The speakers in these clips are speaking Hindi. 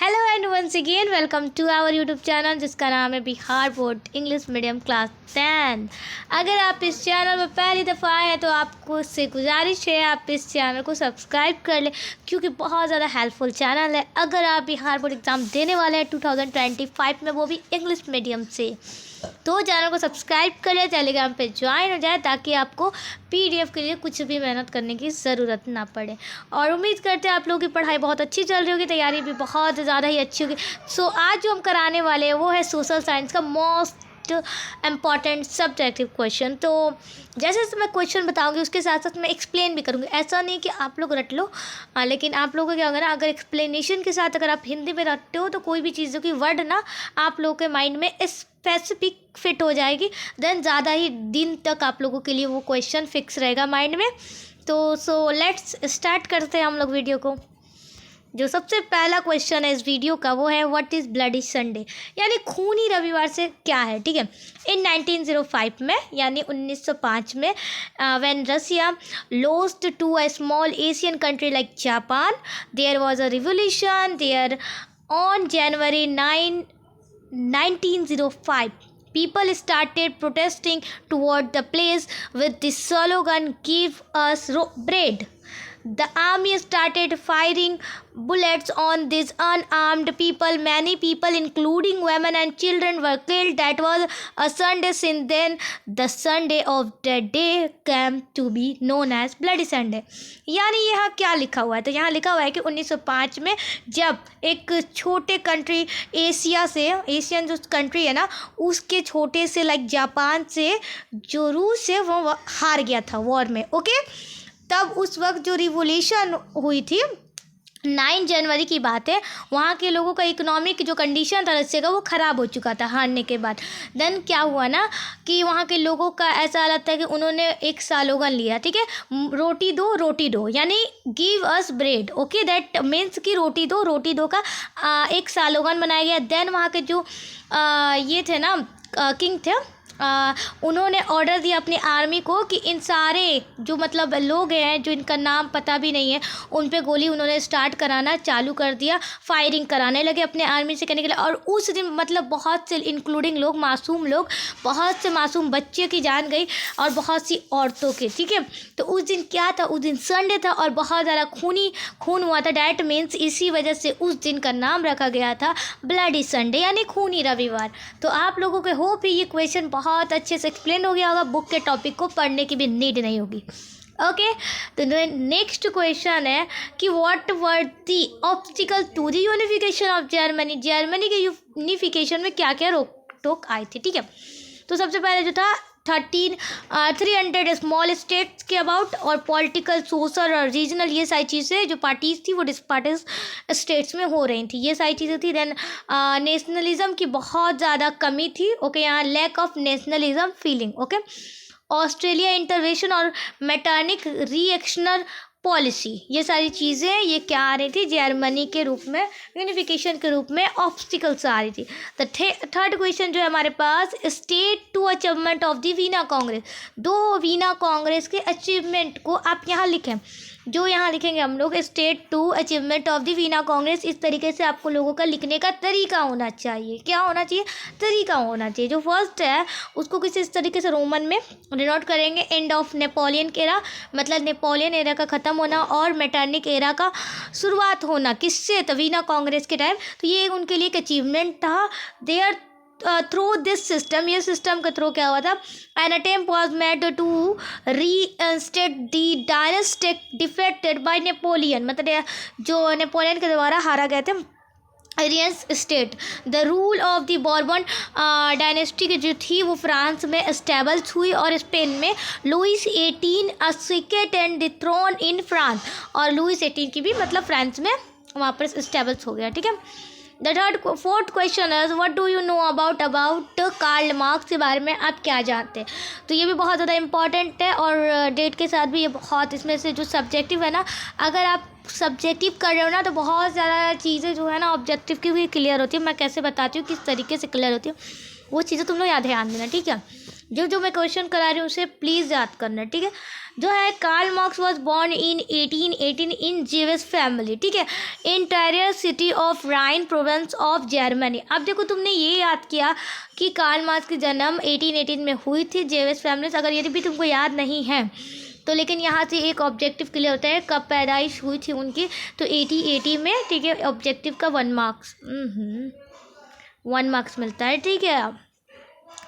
Hello and once again welcome to our YouTube channel जिसका नाम है Bihar board English medium class 10। अगर आप इस चैनल में पहली दफ़ा आए हैं तो आपको उससे गुजारिश है आप इस चैनल को सब्सक्राइब कर लें क्योंकि बहुत ज़्यादा हेल्पफुल चैनल है। अगर आप बिहार बोर्ड एग्ज़ाम देने वाले हैं 2025 में, वो भी इंग्लिश मीडियम से, तो चैनल को सब्सक्राइब कर लिया, टेलीग्राम पे ज्वाइन हो जाए ताकि आपको पीडीएफ के लिए कुछ भी मेहनत करने की ज़रूरत ना पड़े। और उम्मीद करते हैं आप लोगों की पढ़ाई बहुत अच्छी चल रही होगी, तैयारी भी बहुत ज़्यादा ही अच्छी होगी। सो आज जो हम कराने वाले हैं वो है सोशल साइंस का मोस्ट इम्पॉर्टेंट सब्जेक्टिव क्वेश्चन। तो जैसे जैसे मैं क्वेश्चन बताऊंगी उसके साथ साथ मैं एक्सप्लेन भी करूंगी। ऐसा नहीं कि आप लोग रट लो, लेकिन आप लोगों को क्या होगा ना, अगर एक्सप्लेनेशन के साथ अगर आप हिंदी में रटते हो तो कोई भी चीज़ों की वर्ड ना आप लोगों के माइंड में स्पेसिफिक फिट हो जाएगी, देन ज़्यादा ही दिन तक आप लोगों के लिए वो क्वेश्चन फिक्स रहेगा माइंड में। तो सो लेट्स स्टार्ट करते हैं हम लोग वीडियो को। जो सबसे पहला क्वेश्चन है इस वीडियो का वो है व्हाट इज़ ब्लडी संडे, यानी खूनी रविवार से क्या है। ठीक है, इन 1905 में यानी 1905 में when Russia lost to a small Asian country like Japan, there was a revolution there on January 9, 1905. People started protesting toward the place with the slogan "Give us bread." The army started firing bullets on these unarmed people. Many people, including women and children, were killed. That was a Sunday. Since then, the Sunday of the day came to be known as Bloody Sunday. यानी यहाँ क्या लिखा हुआ है, तो यहाँ लिखा हुआ है कि 1905 में जब एक छोटे कंट्री एशिया से, एशियन जो कंट्री है ना, उसके छोटे से लाइक जापान से जो रूस है वो हार गया था वॉर में। ओके, तब उस वक्त जो रिवोल्यूशन हुई थी 9 जनवरी की बात है, वहाँ के लोगों का इकोनॉमिक जो कंडीशन था रशिया का वो ख़राब हो चुका था हारने के बाद। देन क्या हुआ ना कि वहाँ के लोगों का ऐसा हालत था कि उन्होंने एक स्लोगन लिया, ठीक है, रोटी दो यानी give us bread. Okay, that means कि रोटी दो का एक स्लोगन बनाया गया। देन वहाँ के जो ये थे ना किंग थे, उन्होंने ऑर्डर दिया अपनी आर्मी को कि इन सारे जो मतलब लोग हैं जो इनका नाम पता भी नहीं है उन पे गोली उन्होंने स्टार्ट कराना चालू कर दिया, फायरिंग कराने लगे अपने आर्मी से करने के लिए। और उस दिन मतलब बहुत से इंक्लूडिंग लोग, मासूम लोग, बहुत से मासूम बच्चे की जान गई और बहुत सी औरतों के। ठीक है, तो उस दिन क्या था, उस दिन संडे था और बहुत ज़्यादा खून हुआ था। डैट मीन्स इसी वजह से उस दिन का नाम रखा गया था ब्लडी संडे यानी खूनी रविवार। तो आप लोगों के होप ही ये क्वेश्चन बहुत अच्छे से एक्सप्लेन हो गया होगा, बुक के टॉपिक को पढ़ने की भी नीड नहीं होगी। ओके, तो नेक्स्ट क्वेश्चन है कि what were the obstacle to the unification of Germany. Germany के यूनिफिकेशन में क्या क्या रोक टोक आई थी। ठीक है, तो सबसे पहले जो था 300 स्मॉल स्टेट्स के अबाउट, और पॉलिटिकल, सोशल और रीजनल, ये सारी चीज़ें जो पार्टीज थी वो डिस्पार्टिस स्टेट्स में हो रही थी, ये सारी चीज़ें थी। देन नेशनलिज्म की बहुत ज़्यादा कमी थी। ओके, यहाँ lack of nationalism feeling. Okay, Australia intervention और मैटर्निक रिएक्शनल पॉलिसी, ये सारी चीज़ें ये क्या आ रही थी, जर्मनी के रूप में, यूनिफिकेशन के रूप में ऑब्स्टिकल्स आ रही थी। तो थर्ड क्वेश्चन जो है हमारे पास, state to achievement of the Vienna Congress. दो वीना कांग्रेस के अचीवमेंट को आप यहाँ लिखें, जो यहाँ लिखेंगे हम लोग state to achievement of the Vienna congress. इस तरीके से आपको लोगों का लिखने का तरीका होना चाहिए। क्या होना चाहिए, तरीका होना चाहिए। जो फर्स्ट है उसको किसी इस तरीके से रोमन में डिनोट करेंगे, एंड ऑफ नेपोलियन एरा, मतलब नेपोलियन एरा का ख़त्म होना और मेटर्निक एरा का शुरुआत होना, किससे, तो वीना कांग्रेस के टाइम। तो ये उनके लिए एक अचीवमेंट था। देयर थ्रू दिस सिस्टम, ये सिस्टम के थ्रू क्या हुआ था, an attempt was made to reinstate the dynasty defected by Napoleon, मतलब जो नेपोलियन के द्वारा हारा गए थे एरियंस state. The rule of the Bourbon dynasty की जो थी वो फ्रांस में एस्टेब्लिश हुई और स्पेन में Louis 18 ascended and the throne in France, और लुइस 18 की भी मतलब फ्रांस में वहाँ पर एस्टेब्लिश हो गया। ठीक है, द फोर्थ क्वेश्चन है what do you know about Karl Marx के बारे में आप क्या जानते हैं। तो ये भी बहुत ज़्यादा इंपॉर्टेंट है और डेट के साथ भी ये बहुत, इसमें से जो सब्जेक्टिव है ना, अगर आप सब्जेक्टिव कर रहे हो ना तो बहुत ज़्यादा चीज़ें जो है ना ऑब्जेक्टिव की भी क्लियर होती है। मैं कैसे बताती हूँ, किस तरीके से क्लियर होती है, वो चीज़ें तुम लोग याद ध्यान देना। ठीक है, जो जो मैं क्वेश्चन करा रही हूँ उसे प्लीज़ याद करना, ठीक है। जो है Karl Marx was born in 1818 in Jewish family, ठीक है, interior city of Rhine province of Germany. अब देखो तुमने ये याद किया कि कार्ल मार्क्स की जन्म 1818 में हुई थी जेविश फैमिली से, अगर ये भी तुमको याद नहीं है तो लेकिन यहाँ से एक ऑब्जेक्टिव क्लियर होता है कब पैदाइश हुई थी उनकी, तो 1880 में, ठीक है। ऑब्जेक्टिव का 1 मार्क्स 1 मार्क्स मिलता है, ठीक है।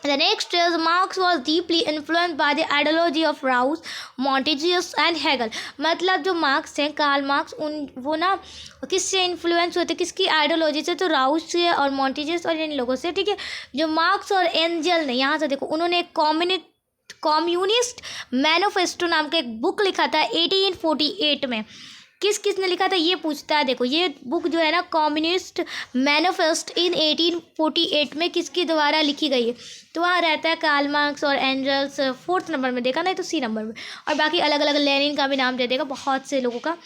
The next is Marx was deeply influenced by the ideology of Rousseau, Montesquieu and Hegel। मतलब जो मार्क्स हैं, कार्ल मार्क्स, वो ना किससे इन्फ्लुएंस हुए थे, किसकी आइडियोलॉजी से, तो राउस से और मॉन्टेस्क्यू और इन लोगों से, ठीक है। जो मार्क्स और एंजल ने, यहाँ से देखो, उन्होंने एक कम्युनिस्ट मैनिफेस्टो नाम का एक बुक लिखा था 1848 में। किसने लिखा था ये पूछता है। देखो ये बुक जो है ना, कम्युनिस्ट मैनिफेस्ट इन 1848 में किसके द्वारा लिखी गई है, तो वहाँ रहता है कार्ल मार्क्स और एंजल्स 4th नंबर में, देखा नहीं तो C नंबर में, और बाकी अलग अलग लेनिन का भी नाम दे देगा बहुत से लोगों का।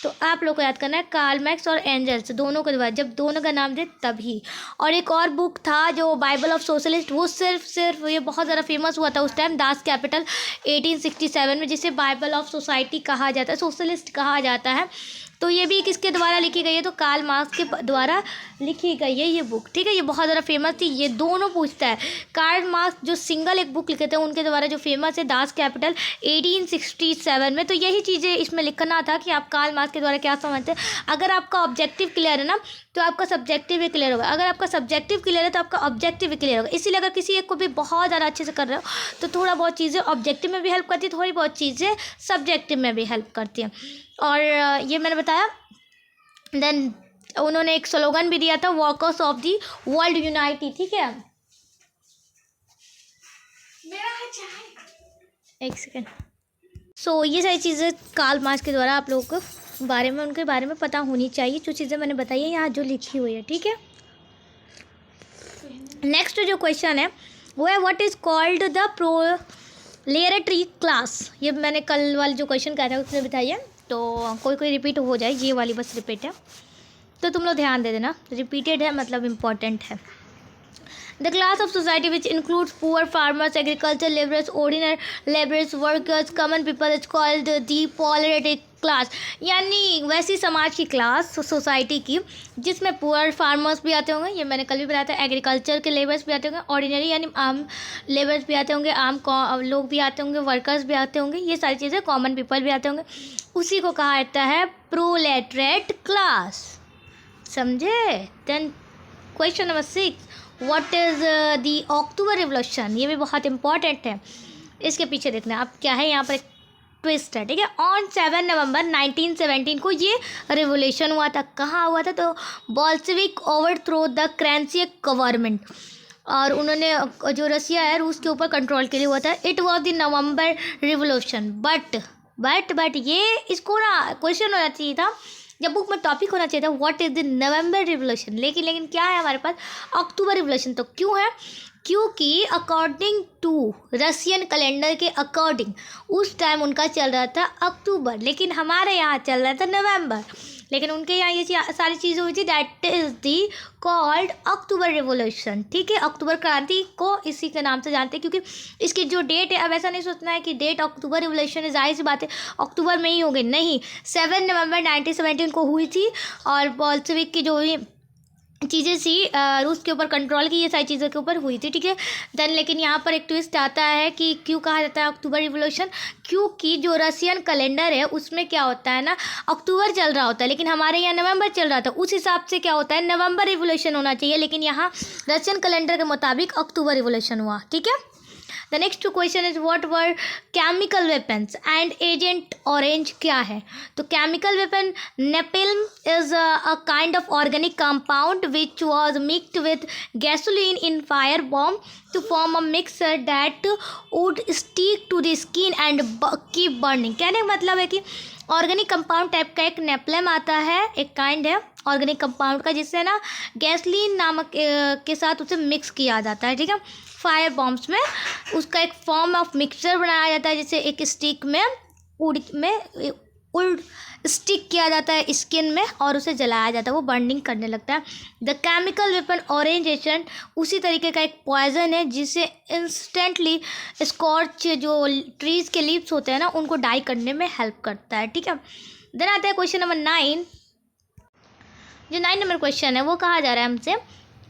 तो आप लोग को याद करना है कार्ल मार्क्स और एंजल्स दोनों के द्वारा, जब दोनों का नाम दे तभी। और एक और बुक था जो बाइबल ऑफ सोशलिस्ट, वो सिर्फ ये बहुत ज़्यादा फेमस हुआ था उस टाइम, दास कैपिटल 1867 में, जिसे बाइबल ऑफ सोसाइटी कहा जाता है, सोशलिस्ट कहा जाता है। तो ये भी किसके द्वारा लिखी गई है, तो कार्ल मार्क्स के द्वारा लिखी गई है ये बुक, ठीक है। ये बहुत ज़्यादा फेमस थी, ये दोनों पूछता है। कार्ल मार्क्स जो सिंगल एक बुक लिखे थे उनके द्वारा जो फेमस है, दास कैपिटल 1867 में। तो यही चीज़ें इसमें लिखना था कि आप कार्ल मार्क्स के द्वारा क्या समझते हैं। अगर आपका ऑब्जेक्टिव क्लियर है ना, तो आपका सब्जेक्टिव भी क्लियर होगा। अगर आपका सब्जेक्टिव क्लियर है तो आपका ऑब्जेक्टिव भी क्लियर होगा। इसीलिए अगर किसी एक को भी बहुत ज़्यादा अच्छे से कर रहे हो तो थोड़ा बहुत चीज़ें ऑब्जेक्टिव में भी हेल्प करती है, थोड़ी बहुत चीज़ें सब्जेक्टिव में भी हेल्प करती हैं। और ये मैंने बताया। देन उन्होंने एक स्लोगन भी दिया था, workers of the world unity, ठीक है। एक सेकेंड। सो ये सारी चीज़ें कार्ल मार्क्स के द्वारा आप लोगों को बारे में, उनके बारे में पता होनी चाहिए, जो चीज़ें मैंने बताई है यहाँ जो लिखी हुई है, ठीक है। नेक्स्ट जो क्वेश्चन है वो है what is called the proletary class. ये मैंने कल वाले जो क्वेश्चन कहा था उसमें बताइए, तो कोई रिपीट हो जाए, ये वाली बस रिपीट है, तो तुम लोग ध्यान दे देना, रिपीटेड है मतलब इम्पॉर्टेंट है। The class of society which includes poor farmers, agriculture laborers, ordinary laborers, workers, common people is called the proletariat class, यानी वैसी समाज की क्लास, सोसाइटी की, जिसमें पुअर फार्मर्स भी आते होंगे, ये मैंने कल भी बताया था, एग्रीकल्चर के लेबर्स भी आते होंगे, ऑर्डिनरी यानी आम लेबर्स भी आते होंगे, आम लोग भी आते होंगे, वर्कर्स भी आते होंगे, ये सारी चीज़ें, कॉमन पीपल भी आते होंगे, उसी को कहा जाता है प्रोलेटरेट क्लास, समझे। Then question number 6, what is the October revolution. ये भी बहुत इंपॉर्टेंट है, इसके पीछे देखना अब क्या है, यहाँ पर एक ट्विस्ट है, ठीक है। ऑन 7 नवंबर 1917 को ये रिवोल्यूशन हुआ था। कहाँ हुआ था, तो बोल्शेविक ओवरथ्रो द क्रेंसियक गवर्नमेंट, और उन्होंने जो रसिया है रूस के ऊपर कंट्रोल के लिए हुआ था। It was the November revolution, but ये इसको ना क्वेश्चन होना चाहिए था, जब बुक में टॉपिक होना चाहिए था what is the November revolution, लेकिन क्या है हमारे पास अक्टूबर रिवोल्यूशन। तो क्यों है, क्योंकि अकॉर्डिंग टू रशियन कैलेंडर के अकॉर्डिंग उस टाइम उनका चल रहा था अक्टूबर, लेकिन हमारे यहाँ चल रहा था नवंबर, लेकिन उनके यहाँ ये सारी चीज़ें हुई थी, that is the called October revolution, ठीक है। अक्टूबर क्रांति को इसी के नाम से जानते हैं, क्योंकि इसकी जो डेट है, अब ऐसा नहीं सोचना है कि डेट अक्टूबर रिवोल्यूशन है, जाहिर सी बात है अक्टूबर में ही हो गई, नहीं, 7 नवंबर 1917 को हुई थी, और बोल्शेविक की जो चीज़ें सी रूस के ऊपर कंट्रोल की, ये सारी चीज़ों के ऊपर हुई थी, ठीक है। देन लेकिन यहाँ पर एक ट्विस्ट आता है कि क्यों कहा जाता है अक्टूबर रिवोल्यूशन, क्योंकि जो रशियन कैलेंडर है उसमें क्या होता है ना, अक्टूबर चल रहा होता है, लेकिन हमारे यहाँ नवंबर चल रहा था, उस हिसाब से क्या होता है नवंबर रिवोल्यूशन होना चाहिए, लेकिन यहाँ रशियन कैलेंडर के मुताबिक अक्टूबर रिवोल्यूशन हुआ, ठीक है। The next question is what were chemical weapons and agent orange क्या है, तो chemical weapon napalm is a kind of organic compound which was mixed with gasoline in fire bomb to form a mixture that would stick to the skin and keep burning. कहने का मतलब है कि ऑर्गेनिक कंपाउंड टाइप का एक नेपलम आता है, एक काइंड है ऑर्गेनिक कंपाउंड का, जिससे ना गैसलीन नामक के साथ उसे मिक्स किया जाता है, ठीक है। फायर बॉम्ब्स में उसका एक फॉर्म ऑफ मिक्सचर बनाया जाता है, जिसे एक स्टिक में उल्ट स्टिक किया जाता है स्किन में और उसे जलाया जाता है, वो बर्निंग करने लगता है। The chemical weapon orange agent उसी तरीके का एक पॉइजन है जिसे इंस्टेंटली स्कॉर्च जो ट्रीज़ के लीव्स होते हैं ना उनको डाई करने में हेल्प करता है। ठीक है, देन आता है क्वेश्चन नंबर 9। जो 9 नंबर क्वेश्चन है वो कहा जा रहा है हमसे,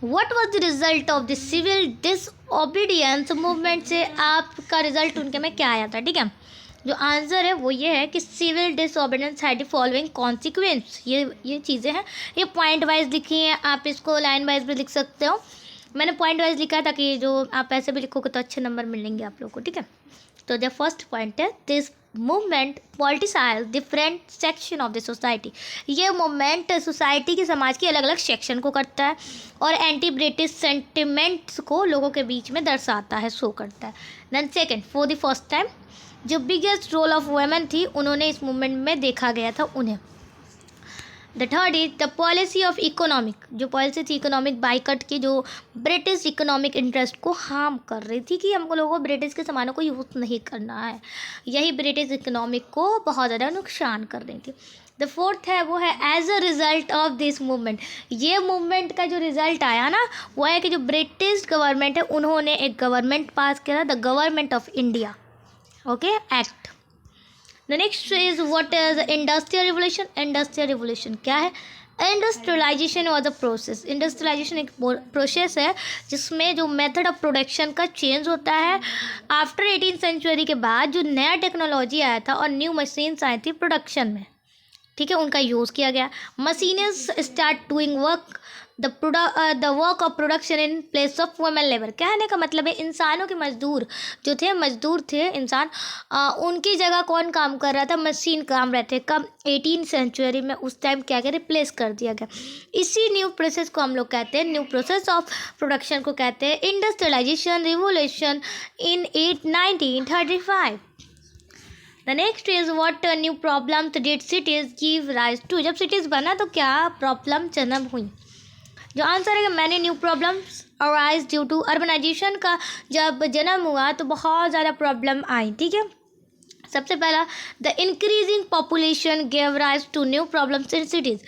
what was the result of the civil disobedience movement से आपका रिजल्ट उनके में क्या आया था। ठीक है, जो आंसर है वो ये है कि civil disobedience had the following consequence. ये चीज़ें हैं, ये पॉइंट वाइज लिखी हैं, आप इसको लाइन वाइज भी लिख सकते हो। मैंने पॉइंट वाइज लिखा है ताकि जो आप ऐसे भी लिखोगे तो अच्छे नंबर मिलेंगे आप लोगों को। ठीक है, तो द फर्स्ट पॉइंट है this movement politicise different section of the society. ये मूवमेंट सोसाइटी के समाज के अलग अलग सेक्शन को करता है और एंटी ब्रिटिश सेंटिमेंट्स को लोगों के बीच में दर्शाता है, शो करता है। Then second, for the first time जो बिगेस्ट रोल ऑफ वुमेन थी उन्होंने इस मूवमेंट में देखा गया था उन्हें। The third is the policy of economic, जो पॉलिसी थी इकोनॉमिक बाइकट की, जो ब्रिटिश इकोनॉमिक इंटरेस्ट को हार्म कर रही थी कि हमको लोगों को ब्रिटिश के सामानों को यूज़ नहीं करना है, यही ब्रिटिश इकोनॉमिक को बहुत ज़्यादा नुकसान कर रही थी। द फोर्थ है वो है as a result of this movement, ये मूवमेंट का जो रिज़ल्ट आया ना वो है कि जो ब्रिटिश गवर्नमेंट है उन्होंने एक गवर्नमेंट पास किया, the government of India, okay, act. The next is what is industrial revolution. Industrial revolution क्या है? Industrialization was a process. Industrialization एक प्रोसेस है जिसमें जो मेथड ऑफ प्रोडक्शन का चेंज होता है आफ्टर 18th सेंचुरी के बाद जो नया टेक्नोलॉजी आया था और न्यू मशीन्स आई थी प्रोडक्शन में। ठीक है, उनका यूज़ किया गया। Machines start doing work the work of production in place of women labour. कहने का मतलब है इंसानों के मजदूर थे इंसान, उनकी जगह कौन काम कर रहा था? मशीन काम रहे थे। कब? 18th सेंचुरी में। उस टाइम क्या क्या रिप्लेस कर दिया गया। इसी न्यू प्रोसेस को हम लोग कहते हैं, न्यू प्रोसेस ऑफ प्रोडक्शन को कहते हैं industrialization revolution in 1935। The next is what new problems did cities give rise to. जब सिटीज बना तो क्या प्रॉब्लम जन्म हुई? जो आंसर है कि मैंने new problems arise due to urbanization का जब जन्म हुआ तो बहुत ज़्यादा प्रॉब्लम आई। ठीक है, सबसे पहला the increasing population gave rise to new problems in cities.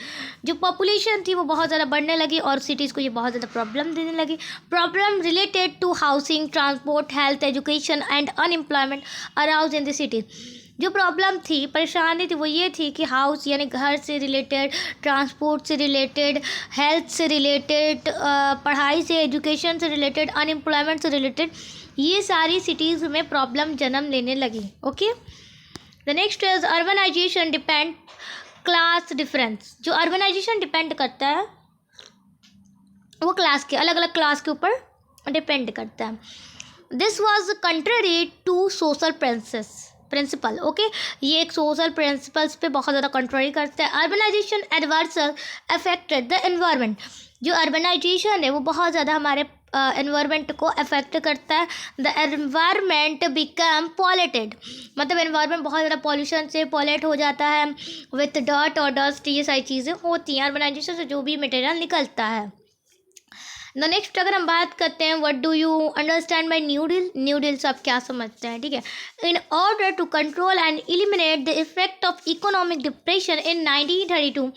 जो पॉपुलेशन थी वो बहुत ज़्यादा बढ़ने लगी और सिटीज़ को ये बहुत ज़्यादा प्रॉब्लम देने लगी। Problem related to housing, transport, health, education and unemployment arouse in the cities. जो प्रॉब्लम थी, परेशानी थी, वो ये थी कि हाउस यानी घर से रिलेटेड, ट्रांसपोर्ट से रिलेटेड, हेल्थ से रिलेटेड, पढ़ाई से, एजुकेशन से रिलेटेड, अनएम्प्लॉयमेंट से रिलेटेड, ये सारी सिटीज़ में प्रॉब्लम जन्म लेने लगी। Okay, the next is urbanization depend class difference. जो अर्बनाइजेशन डिपेंड करता है वो क्लास के, अलग अलग क्लास के ऊपर डिपेंड करता है। This was contrary to social principle. Okay, ये एक सोशल प्रिंसिपल्स पे बहुत ज़्यादा कंट्रोल करता है। Urbanization adversely affected the environment. जो अर्बनाइजेशन है वो बहुत ज़्यादा हमारे एनवायरनमेंट को अफेक्ट करता है। द एनवायरनमेंट बिकम पॉल्यूटेड, मतलब एनवायरनमेंट बहुत ज़्यादा पॉल्यूशन से पॉल्यूट हो जाता है विथ डर्ट और डस्ट, ये सारी चीज़ें होती हैं अर्बनाइजेशन से, जो भी मटेरियल निकलता है। द नेक्स्ट अगर हम बात करते हैं what do you understand by new deal. New deal से आप क्या समझते हैं? ठीक है, in order to control and eliminate the effect of economic depression in 1932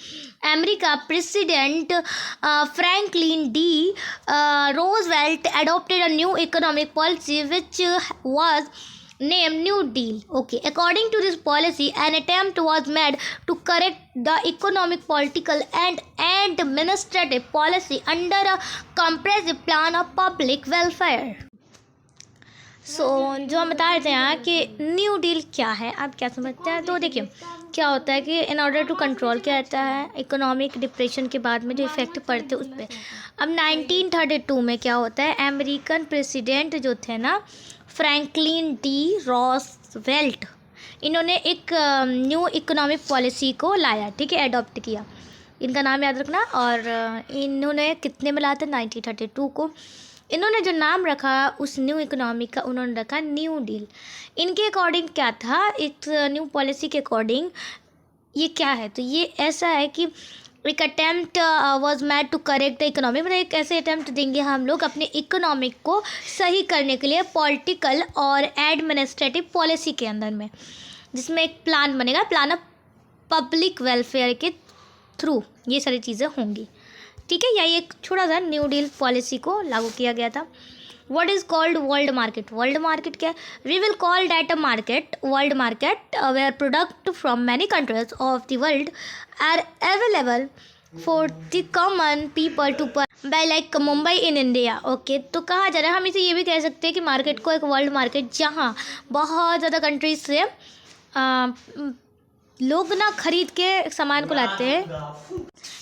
America president Franklin D Roosevelt adopted a new economic policy which was named New Deal. Okay, according to this policy, an attempt was made to correct the economic, political and administrative policy under a comprehensive plan of public welfare. सो जो हम बता रहे थे यहाँ कि न्यू डील क्या है, आप क्या समझते हैं? तो देखिए क्या होता है कि इन ऑर्डर टू कंट्रोल क्या रहता है, इकोनॉमिक डिप्रेशन के बाद में जो इफेक्ट पड़ते हैं उस पर। अब 1932 में क्या होता है, अमेरिकन प्रेसिडेंट जो थे ना फ्रैंकलिन डी रोजवेल्ट, इन्होंने एक न्यू इकोनॉमिक पॉलिसी को लाया। ठीक है, अडॉप्ट किया। इनका नाम याद रखना। और इन्होंने कितने में लाया था? 1932 को। इन्होंने जो नाम रखा उस न्यू इकोनॉमी का, उन्होंने रखा न्यू डील। इनके अकॉर्डिंग क्या था, इस न्यू पॉलिसी के अकॉर्डिंग ये क्या है, तो ये ऐसा है कि एक attempt was made to correct the economy, मतलब एक ऐसे अटैम्प्ट देंगे हम लोग अपने इकोनॉमिक को सही करने के लिए पॉलिटिकल और एडमिनिस्ट्रेटिव पॉलिसी के अंदर में, जिसमें एक प्लान बनेगा, प्लान ऑफ पब्लिक वेलफेयर के थ्रू ये सारी चीज़ें होंगी, ठीक है। यही एक छोटा सा न्यू डील पॉलिसी को लागू किया गया था। What is called world market? World market क्या है? We will call that a market, world market, where product from many countries of the world are available for the common people to buy, like Mumbai in India. Okay, तो कहा जा रहा है, हम इसे ये भी कह सकते हैं कि मार्केट को एक वर्ल्ड मार्केट जहाँ बहुत ज़्यादा कंट्रीज से लोग ना खरीद के सामान को लाते हैं।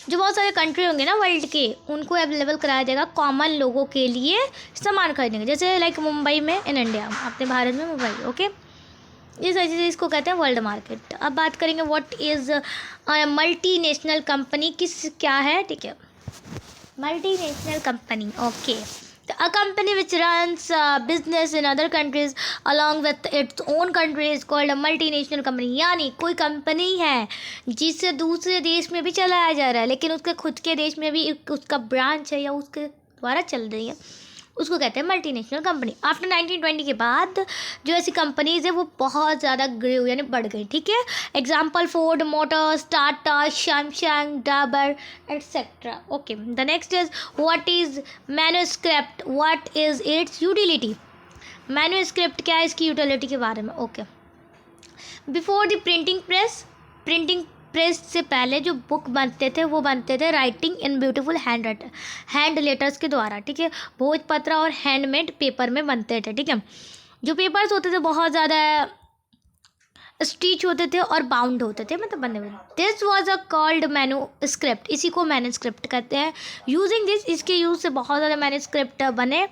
जो बहुत सारे कंट्री होंगे ना वर्ल्ड के, उनको अवेलेबल कराया जाएगा कॉमन लोगों के लिए सामान खरीदने के, जैसे लाइक मुंबई में इन इंडिया, अपने भारत में मुंबई। ओके, ये सारी चीज़ें इसको कहते हैं वर्ल्ड मार्केट। अब बात करेंगे what is multi national company, क्या है, ठीक है। Multi national company, okay, a company which runs business in other countries along with its own country is called a multinational company। यानी कोई कंपनी है जिसे दूसरे देश में भी चलाया जा रहा है, लेकिन उसके खुद के देश में भी उसका ब्रांच है या उसके द्वारा चल रही है, उसको कहते हैं मल्टीनेशनल कंपनी। आफ्टर 1920 के बाद जो ऐसी कंपनीज है वो बहुत ज़्यादा ग्रो यानी बढ़ गई, ठीक है। Example Ford Motors, Tata, Samsung, Dabur etcetera. Okay, the next is what is manuscript, what is it's utility. Manuscript क्या है, इसकी यूटिलिटी के बारे में। Okay, before the printing press से पहले जो बुक बनते थे वो बनते थे writing in beautiful hand letters के द्वारा, ठीक है। भोजपत्र और हैंडमेड पेपर में बनते थे, ठीक है। जो पेपर्स होते थे बहुत ज़्यादा स्टिच होते थे और बाउंड होते थे, मतलब बने हुए। This was a called manuscript, इसी को मैन्युस्क्रिप्ट कहते हैं। यूजिंग दिस, इसके यूज़ से बहुत ज़्यादा मैन्युस्क्रिप्ट बने,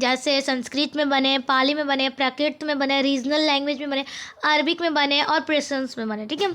जैसे संस्कृत में बने, पाली में बने, प्राकृत में बने, रीजनल लैंग्वेज में बने, अरबिक में बने और पर्शियंस में बने, ठीक है,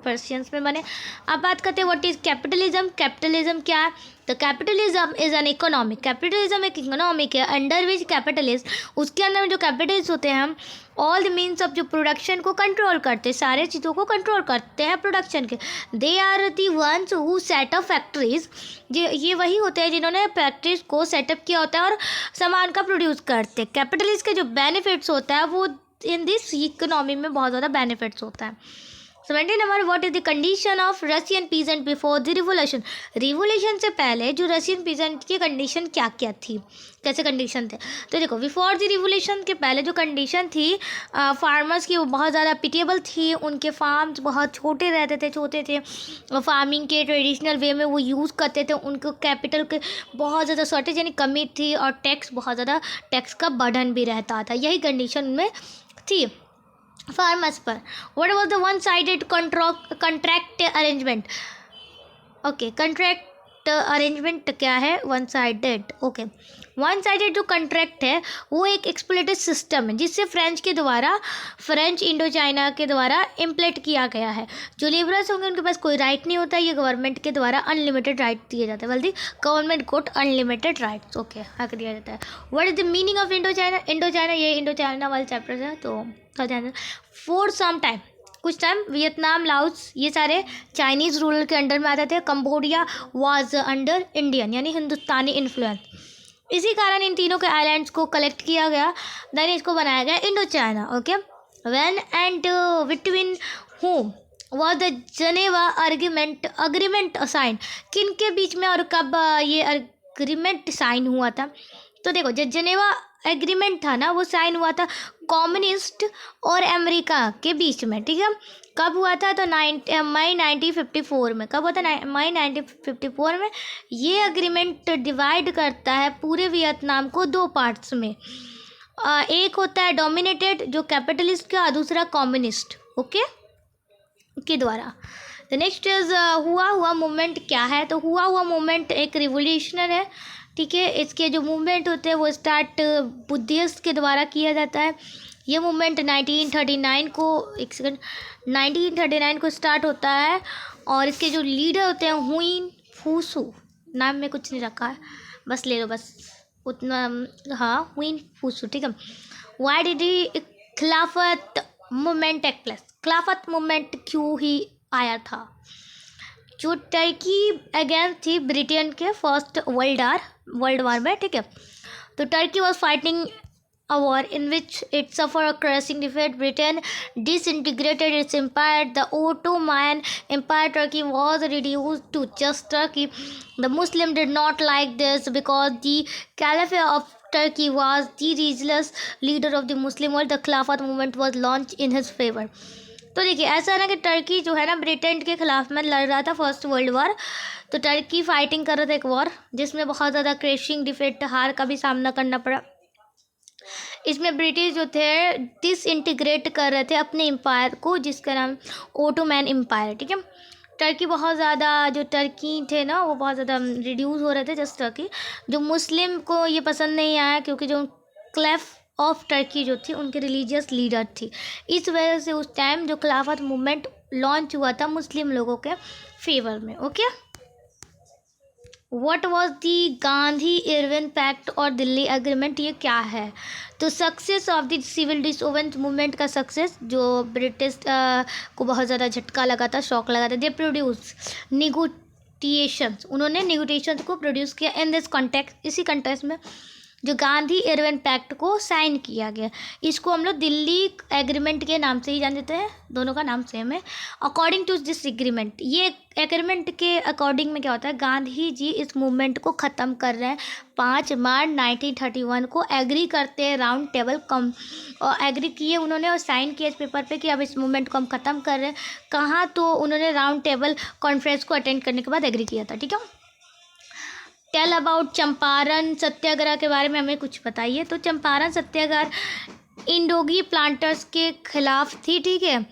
पर्शियंस में बने। अब बात करते हैं व्हाट इज कैपिटलिज्म। कैपिटलिज्म क्या है, तो capitalism is an economic, capitalism एक इकोनॉमिक है अंडर विच कैपिटलिस्ट, उसके अंदर में जो कैपिटलिस्ट होते हैं हम ऑल द मीन्स ऑफ जो प्रोडक्शन को कंट्रोल करते हैं, सारे चीज़ों को कंट्रोल करते हैं प्रोडक्शन के। They are the ones who set up factories, ये वही होते हैं जिन्होंने फैक्ट्रीज को सेटअप किया होता है और सामान का प्रोड्यूस करते हैं। कैपिटलिस्ट के जो बेनिफिट्स होता है वो इन दिस इकोनॉमी में बहुत ज़्यादा बेनिफिट्स होता है। 70 number, what is the condition of Russian peasant before the revolution. Revolution से पहले जो रशियन पीजेंट की कंडीशन क्या क्या थी, कैसे कंडीशन थे, तो देखो बिफोर द रिवोल्यूशन के पहले जो कंडीशन थी फार्मर्स की, वो बहुत ज़्यादा पिटिएबल थी। उनके फार्म्स बहुत छोटे रहते थे, छोटे थे, फार्मिंग के ट्रेडिशनल वे में वो यूज़ करते थे, उनको कैपिटल के बहुत ज़्यादा शॉर्टेज यानी कमी थी, और टैक्स बहुत ज़्यादा, टैक्स का बर्डन भी रहता था, यही कंडीशन में थी फार्मर्स पर। What was the one sided contract arrangement. Okay, contract arrangement क्या है, one sided. Okay, one sided जो कॉन्ट्रैक्ट है वो एक एक्सप्लोइटेड सिस्टम है जिससे फ्रेंच इंडो चाइना के द्वारा इम्प्लेट किया गया है। जो लेबरर्स होंगे उनके पास कोई राइट नहीं होता, ये गवर्नमेंट के द्वारा अनलिमिटेड राइट दिए जाते हैं, बल्कि government got unlimited rights, okay, हक दिया जाता है। What is the meaning of Indo China. Indo China, ये इंडो चाइना वाला चैप्टर है, तो फॉर सम टाइम, कुछ टाइम वियतनाम, लाओस, ये सारे चाइनीज़ रूलर के अंडर में आते थे। कंबोडिया वाज अंडर इंडियन यानी हिंदुस्तानी इन्फ्लुएंस। इसी कारण इन तीनों के आइलैंड्स को कलेक्ट किया गया, देन इसको बनाया गया Indo China. Okay, when and between whom was the Geneva agreement sign, किन के बीच में और कब ये अग्रीमेंट साइन हुआ था, तो देखो जो जनेवा एग्रीमेंट था ना वो साइन हुआ था कम्युनिस्ट और अमेरिका के बीच में, ठीक है। कब हुआ था, तो मई 1954 में। कब हुआ था, मई 1954 में। ये अग्रीमेंट डिवाइड करता है पूरे वियतनाम को दो पार्ट्स में, एक होता है डोमिनेटेड जो कैपिटलिस्ट का, दूसरा कम्युनिस्ट, ओके, के द्वारा। द नेक्स्ट इज हुआ मूवमेंट क्या है, तो हुआ मूवमेंट एक रिवोल्यूशनर है, ठीक है। इसके जो मूवमेंट होते हैं वो स्टार्ट बुद्धिस्ट के द्वारा किया जाता है। ये मूवमेंट 1939 को 1939 को स्टार्ट होता है, और इसके जो लीडर होते हैं हुइन फूसू, नाम में कुछ नहीं रखा है, बस ले लो बस उतना, हाँ, हुइन फूसू, ठीक है। वाई डिड ही खिलाफत मूवमेंट टेक प्लेस, खिलाफत मूवमेंट क्यों ही आया था, जो टर्की अगेंस्ट थी ब्रिटेन के फर्स्ट वर्ल्ड वार में, ठीक है। तो Turkey was fighting a war in which it suffered a crushing defeat. Britain disintegrated its empire. The Ottoman Empire, Turkey, was reduced to just Turkey. The Muslim did not like this because the Caliphate of Turkey was the religious leader of the Muslim world. The Khilafat movement was launched in his favor. तो देखिए ऐसा है ना कि टर्की जो है ना ब्रिटेन के खिलाफ में लड़ रहा था फर्स्ट वर्ल्ड वॉर। तो टर्की फाइटिंग कर रहा था एक वॉर जिसमें बहुत ज़्यादा क्रैशिंग डिफेक्ट हार का भी सामना करना पड़ा। इसमें ब्रिटिश जो थे डिसइंटीग्रेट कर रहे थे अपने एम्पायर को जिसका नाम ओटोमैन एम्पायर, ठीक है। टर्की बहुत ज़्यादा जो टर्की थे ना वो बहुत ज़्यादा रिड्यूस हो रहे थे जस्ट टर्की। जो मुस्लिम को ये पसंद नहीं आया क्योंकि जो क्लेफ ऑफ टर्की जो थी उनके रिलीजियस लीडर थी। इस वजह से उस टाइम जो खिलाफत मूवमेंट लॉन्च हुआ था मुस्लिम लोगों के फेवर में। Okay, what was the Gandhi Irwin pact और दिल्ली एग्रीमेंट, ये क्या है? तो success of the civil disobedience movement का सक्सेस जो ब्रिटिश को बहुत ज़्यादा झटका लगा था, शॉक लगा था। दे प्रोड्यूस निगोटिएशंस, उन्होंने निगोटिएशंस को प्रोड्यूस किया इन दिस कॉन्टेक्स्ट, इसी कॉन्टेक्स्ट में जो गांधी इरविन पैक्ट को साइन किया गया। इसको हम लोग दिल्ली एग्रीमेंट के नाम से ही जान देते हैं, दोनों का नाम सेम है। अकॉर्डिंग टू दिस एग्रीमेंट, ये एग्रीमेंट के अकॉर्डिंग में क्या होता है, गांधी जी इस मूवमेंट को ख़त्म कर रहे हैं 5 मार्च 1931 को। एग्री करते हैं राउंड टेबल कम और एग्री किए उन्होंने और साइन किया इस पेपर पे कि अब इस मूवमेंट को हम ख़त्म कर रहे हैं। कहाँ? तो उन्होंने राउंड टेबल कॉन्फ्रेंस को अटेंड करने के बाद एग्री किया था, ठीक है। टेल अबाउट चंपारण सत्याग्रह के बारे में हमें कुछ बताइए। तो चंपारण सत्याग्रह इंडोगी प्लांटर्स के खिलाफ थी, ठीक है,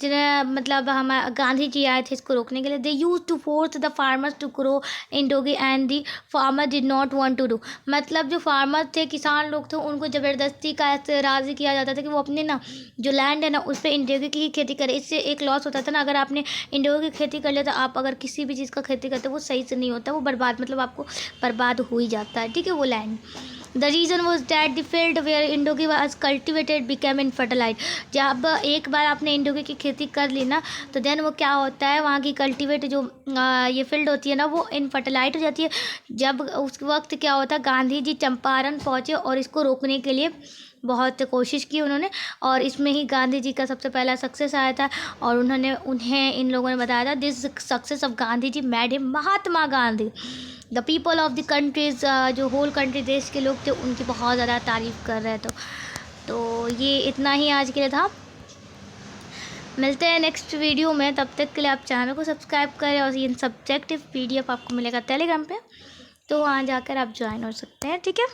जिन्हें मतलब हमारे गांधी जी आए थे इसको रोकने के लिए। They used to force the farmers to grow indigo and the farmer did not want to do, मतलब जो फार्मर थे, किसान लोग थे, उनको ज़बरदस्ती का ऐसे राज़ी किया जाता था कि वो अपने ना जो लैंड है ना उस पर इंडोगी की खेती करे। इससे एक लॉस होता था ना, अगर आपने इंडोगी की खेती कर लिया तो आप अगर किसी भी चीज़ का खेती करते हो वो सही से नहीं होता, वो बर्बाद, मतलब आपको बर्बाद हो ही जाता है, ठीक है, वो land. The reason was that the field where indigo was cultivated became infertile, जब एक बार आपने इंडोगी की खेती कर ली ना तो देन वो क्या होता है, वहाँ की कल्टिवेट जो ये फील्ड होती है ना वो इनफर्टिलाइज हो जाती है। जब उस वक्त क्या होता है, गांधी जी चंपारण पहुँचे और इसको रोकने के लिए बहुत कोशिश की उन्होंने, और इसमें ही गांधी जी का सबसे पहला सक्सेस आया था। और उन्हें इन लोगों ने बताया था this success of Gandhi ji made him Mahatma Gandhi. The people of the countries, जो होल कंट्री देश के लोग थे उनकी बहुत ज़्यादा तारीफ़ कर रहे थे। तो ये इतना ही आज के लिए था, मिलते हैं नेक्स्ट वीडियो में। तब तक के लिए आप चैनल को सब्सक्राइब करें और ये सब्जेक्टिव PDF आपको मिलेगा टेलीग्राम पे, तो वहाँ जाकर आप ज्वाइन हो सकते हैं, ठीक है।